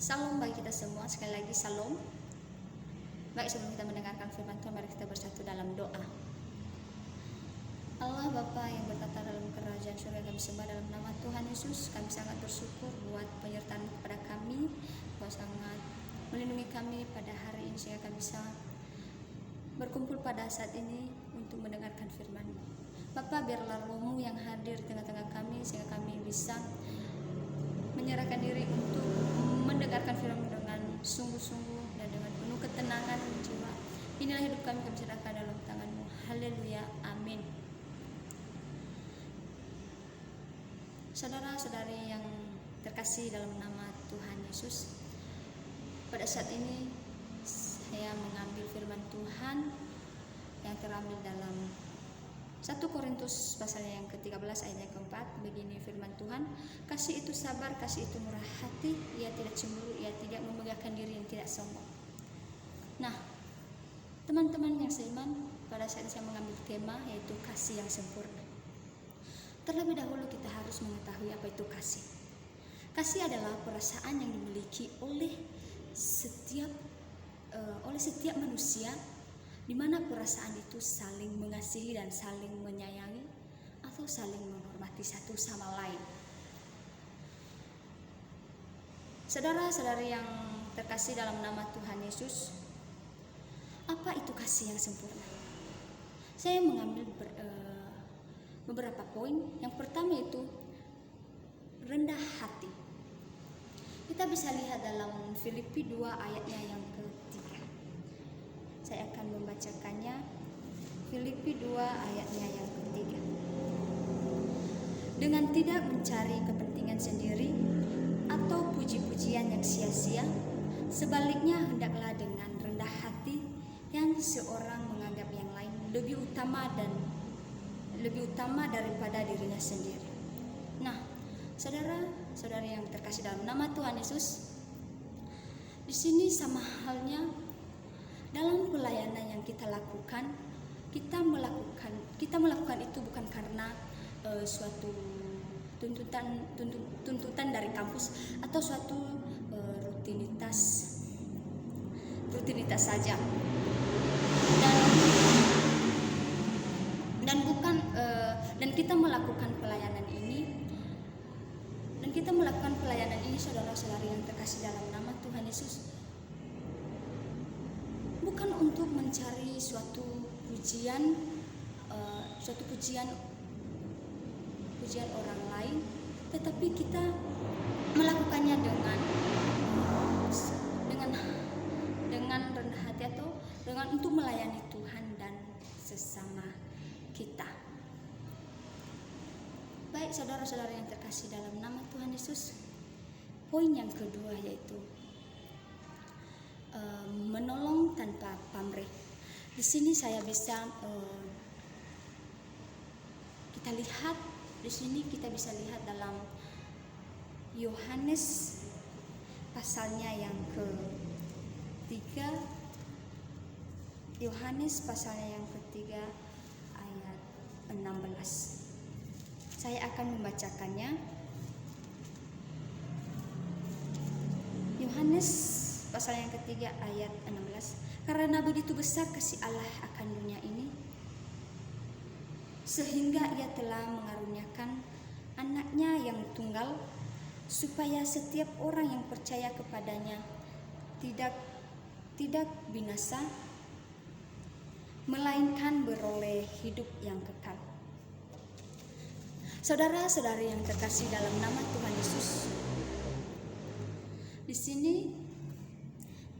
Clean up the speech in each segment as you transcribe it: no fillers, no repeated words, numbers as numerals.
Salam bagi kita semua, sekali lagi salam. Baik, sebelum kita mendengarkan firman Tuhan, mari kita bersatu dalam doa. Allah Bapa yang bertata dalam kerajaan surga, kami sembah dalam nama Tuhan Yesus. Kami sangat bersyukur buat penyertaan kepada kami. Kau sangat melindungi kami pada hari ini sehingga kami bisa berkumpul pada saat ini untuk mendengarkan firman-Mu. Bapa, biarlah Roh-Mu yang hadir di tengah-tengah kami sehingga kami bisa menyerahkan diri untuk mendengarkan firman dengan sungguh-sungguh dan dengan penuh ketenangan jiwa. Inilah hidup kami serahkan dalam tangan-Mu. Haleluya, amin. Saudara-saudari yang terkasih dalam nama Tuhan Yesus, pada saat ini saya mengambil firman Tuhan yang terambil dalam 1 Korintus pasal yang ke-13 ayat yang ke-4. Begini firman Tuhan, kasih itu sabar, kasih itu murah hati, ia tidak cemburu, ia tidak memegahkan diri, yang tidak sombong. Nah, teman-teman yang seiman, pada saat saya mengambil tema yaitu kasih yang sempurna. Terlebih dahulu kita harus mengetahui apa itu kasih. Kasih adalah perasaan yang dimiliki oleh setiap manusia, di mana perasaan itu saling mengasihi dan saling menyayangi atau saling menghormati satu sama lain. Saudara-saudari yang terkasih dalam nama Tuhan Yesus, apa itu kasih yang sempurna? Saya mengambil beberapa poin. Yang pertama itu rendah hati. Kita bisa lihat dalam Filipi 2 ayatnya yang ke-3. Saya akan membacakannya. Filipi 2 ayatnya yang ke-3. Dengan tidak mencari kepentingan sendiri atau puji-pujian yang sia-sia, sebaliknya hendaklah dengan rendah hati yang seorang menganggap yang lain lebih utama daripada dirinya sendiri. Nah, saudara-saudari yang terkasih dalam nama Tuhan Yesus, di sini sama halnya dalam pelayanan yang kita lakukan, kita melakukan itu bukan karena suatu tuntutan dari kampus atau suatu rutinitas saja, dan kita melakukan pelayanan ini saudara-saudari yang terkasih dalam nama Tuhan Yesus, bukan untuk mencari suatu pujian orang lain, tetapi kita melakukannya dengan rendah hati atau dengan untuk melayani Tuhan dan sesama kita. Baik, saudara-saudara yang terkasih dalam nama Tuhan Yesus, poin yang kedua yaitu menolong tanpa pamrih. Di sini saya bisa kita bisa lihat dalam Yohanes pasalnya yang ke-3. Yohanes pasalnya yang ke-3 ayat 16. Saya akan membacakannya. Yohanes pasal yang ke-3 ayat 16. Karena begitu besar kasih Allah akan dunia ini, sehingga ia telah mengaruniakan anaknya yang tunggal, supaya setiap orang yang percaya kepadanya tidak binasa, melainkan beroleh hidup yang kekal. Saudara-saudari yang terkasih dalam nama Tuhan Yesus, di sini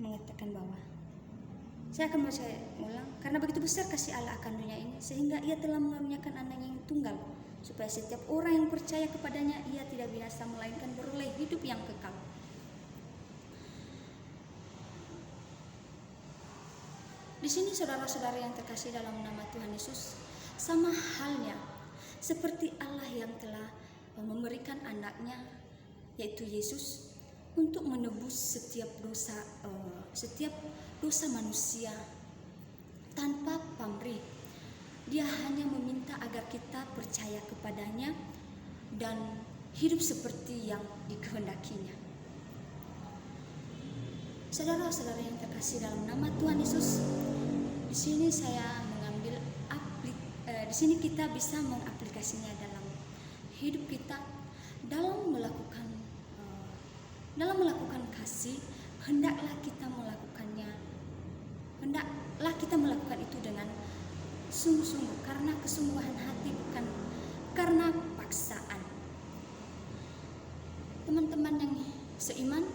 mengatakan bahwa saya akan baca ulang. Karena begitu besar kasih Allah akan dunia ini, sehingga ia telah mengaruniakan anaknya yang tunggal, supaya setiap orang yang percaya kepadanya ia tidak binasa, melainkan beroleh hidup yang kekal. Di sini saudara-saudari yang terkasih dalam nama Tuhan Yesus, sama halnya seperti Allah yang telah memberikan anaknya yaitu Yesus untuk menebus setiap dosa manusia tanpa pamrih. Dia hanya meminta agar kita percaya kepadanya dan hidup seperti yang dikehendakinya. Saudara-saudara yang terkasih dalam nama Tuhan Yesus, di sini saya mengambil di sini kita bisa mengaplikasinya dalam hidup kita, dalam melakukan kasih. Hendaklah kita melakukan itu dengan sungguh-sungguh, karena kesungguhan hati, bukan karena paksaan. Teman-teman yang seiman,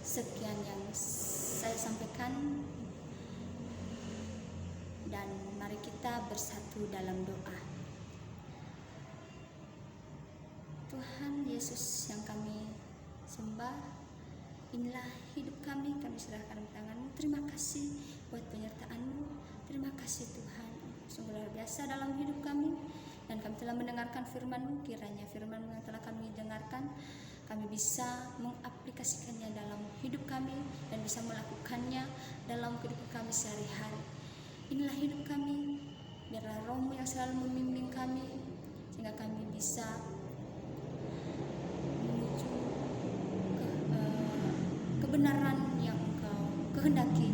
sekian yang saya sampaikan, dan mari kita bersatu dalam doa. Tuhan Yesus yang kami sembah, inilah hidup kami serahkan di tangan-Mu. Terima kasih buat penyertaan-Mu. Terima kasih Tuhan, sungguh luar biasa dalam hidup kami, dan kami telah mendengarkan firman-Mu. Kiranya firman-Mu yang telah kami dengarkan, kami bisa mengaplikasikannya dalam hidup kami dan bisa melakukannya dalam kehidupan kami sehari-hari. Inilah hidup kami, biarlah Roh-Mu yang selalu membimbing kami, sehingga kami bisa menuju kebenaran yang Engkau kehendaki